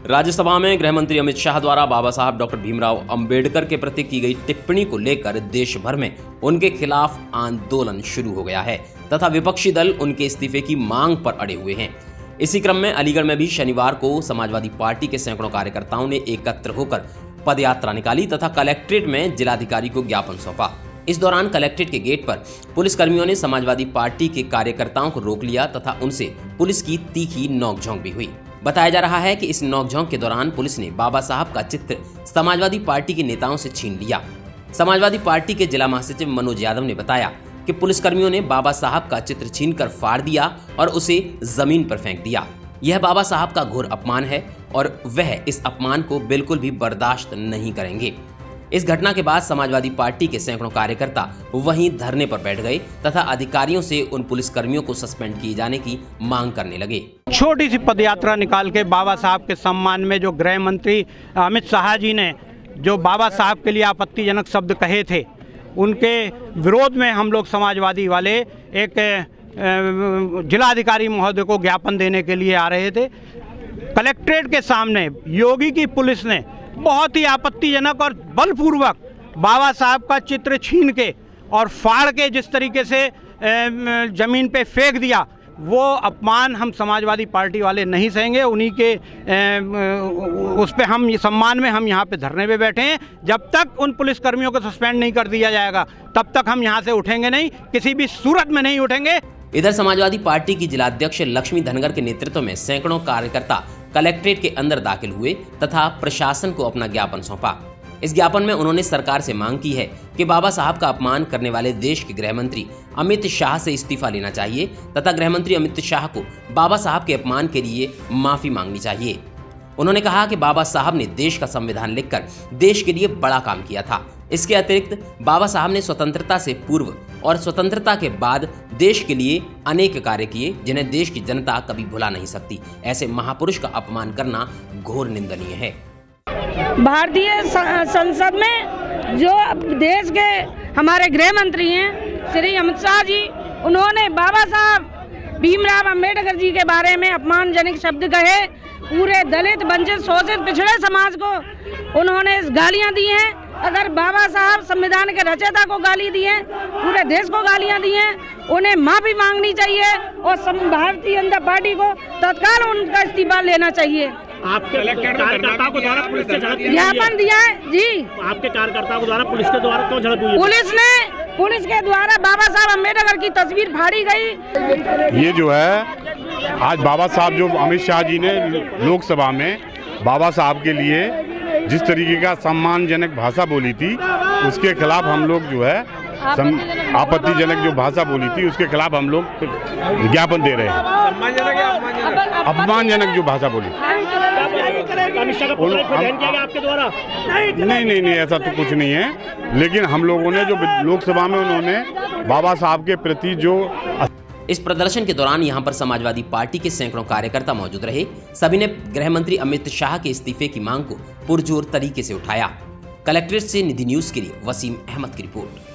राज्यसभा में गृह मंत्री अमित शाह द्वारा बाबा साहब डॉक्टर भीमराव अंबेडकर के प्रति की गई टिप्पणी को लेकर देश भर में उनके खिलाफ आंदोलन शुरू हो गया है तथा विपक्षी दल उनके इस्तीफे की मांग पर अड़े हुए हैं। इसी क्रम में अलीगढ़ में भी शनिवार को समाजवादी पार्टी के सैकड़ों कार्यकर्ताओं ने एकत्र होकर पदयात्रा निकाली तथा कलेक्ट्रेट में जिलाधिकारी को ज्ञापन सौंपा। इस दौरान कलेक्ट्रेट के गेट पर पुलिसकर्मियों ने समाजवादी पार्टी के कार्यकर्ताओं को रोक लिया तथा उनसे पुलिस की तीखी नोकझोंक भी हुई। बताया जा रहा है कि इस नोकझोंक के दौरान पुलिस ने बाबा साहब का चित्र समाजवादी पार्टी के नेताओं से छीन लिया। समाजवादी पार्टी के जिला महासचिव मनोज यादव ने बताया कि पुलिसकर्मियों ने बाबा साहब का चित्र छीनकर फाड़ दिया और उसे जमीन पर फेंक दिया। यह बाबा साहब का घोर अपमान है और वह इस अपमान को बिल्कुल भी बर्दाश्त नहीं करेंगे। इस घटना के बाद समाजवादी पार्टी के सैकड़ों कार्यकर्ता वहीं धरने पर बैठ गए तथा अधिकारियों से उन पुलिसकर्मियों को सस्पेंड किए जाने की मांग करने लगे। छोटी सी पदयात्रा निकाल के बाबा साहब के सम्मान में जो गृह मंत्री अमित शाह जी ने जो बाबा साहब के लिए आपत्तिजनक शब्द कहे थे, उनके विरोध में हम लोग समाजवादी वाले एक जिलाधिकारी महोदय को ज्ञापन देने के लिए आ रहे थे। कलेक्ट्रेट के सामने योगी की पुलिस ने बहुत ही आपत्तिजनक और बलपूर्वक बाबा साहब का चित्र छीन के और फाड़ के जिस तरीके से ज़मीन पे फेंक दिया, वो अपमान हम समाजवादी पार्टी वाले नहीं सहेंगे। उन्हीं के उस पे हम सम्मान में हम यहाँ पे धरने पे बैठे हैं। जब तक उन पुलिसकर्मियों को सस्पेंड नहीं कर दिया जाएगा तब तक हम यहाँ से उठेंगे नहीं, किसी भी सूरत में नहीं उठेंगे। इधर समाजवादी पार्टी की जिलाध्यक्ष लक्ष्मी धनगर के नेतृत्व में सैकड़ों कार्यकर्ता कलेक्ट्रेट के अंदर दाखिल हुए तथा प्रशासन को अपना ज्ञापन सौंपा। इस ज्ञापन में उन्होंने सरकार से मांग की है कि बाबा साहब का अपमान करने वाले देश के गृह मंत्री अमित शाह से इस्तीफा लेना चाहिए तथा गृह मंत्री अमित शाह को बाबा साहब के अपमान के लिए माफी मांगनी चाहिए। उन्होंने कहा कि बाबा साहब ने देश का संविधान लिखकर देश के लिए बड़ा काम किया था। इसके अतिरिक्त बाबा साहब ने स्वतंत्रता से पूर्व और स्वतंत्रता के बाद देश के लिए अनेक कार्य किए जिन्हें देश की जनता कभी भुला नहीं सकती। ऐसे महापुरुष का अपमान करना घोर निंदनीय है। भारतीय संसद में जो देश के हमारे गृह मंत्री हैं श्री अमित शाह जी, उन्होंने बाबा साहब भीमराव अंबेडकर जी के बारे में अपमानजनक शब्द कहे। पूरे दलित, वंचित, शोषित, पिछड़े समाज को उन्होंने गालियां दी हैं। अगर बाबा साहब संविधान के रचयिता को गाली दी है, पूरे देश को गालियां दी हैं, उन्हें माफी मांगनी चाहिए और भारतीय जनता पार्टी को तत्काल उनका इस्तीफा लेना चाहिए। आपके कार्यकर्ताओं को द्वारा पुलिस से झड़प ज्ञापन दिया है जी। आपके कार्यकर्ताओं को द्वारा पुलिस के द्वारा क्यों झड़प हुई? पुलिस के द्वारा बाबा साहब अम्बेडकर की तस्वीर फाड़ी गई। ये जो है आज बाबा साहब जो अमित शाह जी ने लोकसभा में बाबा साहब के लिए जिस तरीके का सम्मानजनक भाषा बोली थी, उसके खिलाफ हम लोग जो है आपत्तिजनक जो भाषा बोली थी उसके खिलाफ हम लोग ज्ञापन दे रहे हैं। अपमानजनक जो भाषा बोली आपके द्वारा? नहीं, ऐसा तो कुछ नहीं है, लेकिन हम लोगों ने जो लोकसभा में उन्होंने बाबा साहब के प्रति जो इस प्रदर्शन के दौरान यहां पर समाजवादी पार्टी के सैकड़ों कार्यकर्ता मौजूद रहे। सभी ने गृह मंत्री अमित शाह के इस्तीफे की मांग को पुरजोर तरीके से उठाया। कलेक्ट्रेट से निधि न्यूज के लिए वसीम अहमद की रिपोर्ट।